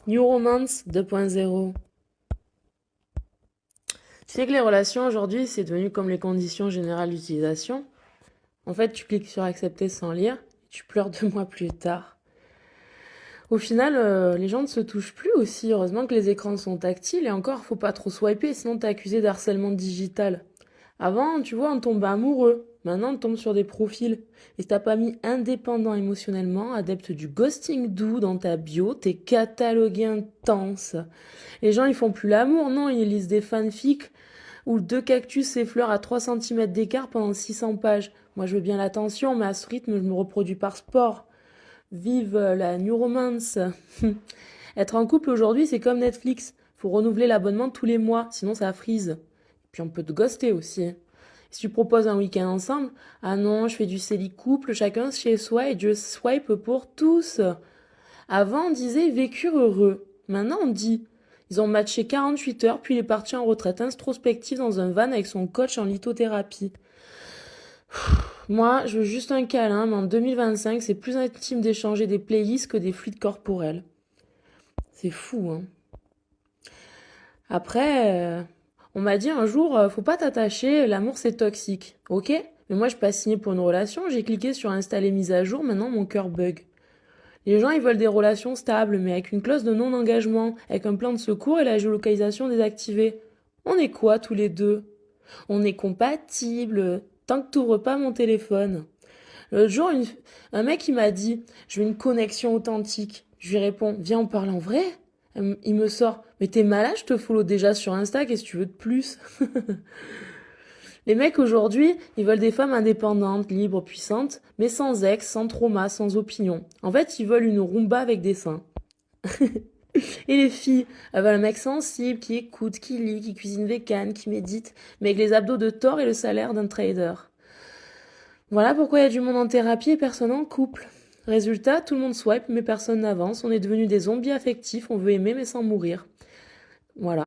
New Romance 2.0. Tu sais que les relations aujourd'hui, c'est devenu comme les conditions générales d'utilisation. En fait, tu cliques sur accepter sans lire, et tu pleures 2 mois plus tard. Au final, les gens ne se touchent plus aussi. Heureusement que les écrans sont tactiles et encore, faut pas trop swiper, sinon t'es accusé d'harcèlement digital. Avant, tu vois, on tombait amoureux. Maintenant, on tombe sur des profils. Et si t'as pas mis indépendant émotionnellement, adepte du ghosting doux dans ta bio, t'es catalogué intense. Les gens, ils font plus l'amour, non, ils lisent des fanfics où deux cactus s'effleurent à 3 centimètres d'écart pendant 600 pages. Moi, je veux bien l'attention, mais à ce rythme, je me reproduis par sport. Vive la new romance. Être en couple aujourd'hui, c'est comme Netflix. Faut renouveler l'abonnement tous les mois, sinon ça frise. Puis on peut te ghoster aussi. Si tu proposes un week-end ensemble, ah non, je fais du céli couple, chacun chez soi et je swipe pour tous. Avant, on disait vécurent heureux. Maintenant, on dit ils ont matché 48 heures, puis il est parti en retraite introspective dans un van avec son coach en lithothérapie. Moi, je veux juste un câlin, mais en 2025, c'est plus intime d'échanger des playlists que des fluides corporels. C'est fou, hein. Après, on m'a dit un jour, faut pas t'attacher, l'amour c'est toxique. Ok? Mais moi, je suis pas signée pour une relation, j'ai cliqué sur installer mise à jour, maintenant mon cœur bug. Les gens, ils veulent des relations stables, mais avec une clause de non-engagement, avec un plan de secours et la géolocalisation désactivée. On est quoi tous les deux? On est compatibles, tant que t'ouvres pas mon téléphone. L'autre jour, un mec, il m'a dit, je veux une connexion authentique. Je lui réponds, viens, on parle en vrai? Il me sort, mais t'es malade, je te follow déjà sur Insta, qu'est-ce que tu veux de plus? Les mecs aujourd'hui, ils veulent des femmes indépendantes, libres, puissantes, mais sans ex, sans trauma, sans opinion. En fait, ils veulent une rumba avec des seins. Et les filles, elles veulent un mec sensible, qui écoute, qui lit, qui cuisine vegan, qui médite, mais avec les abdos de Thor et le salaire d'un trader. Voilà pourquoi il y a du monde en thérapie et personne en couple. Résultat, tout le monde swipe, mais personne n'avance. On est devenus des zombies affectifs, on veut aimer mais sans mourir. Voilà.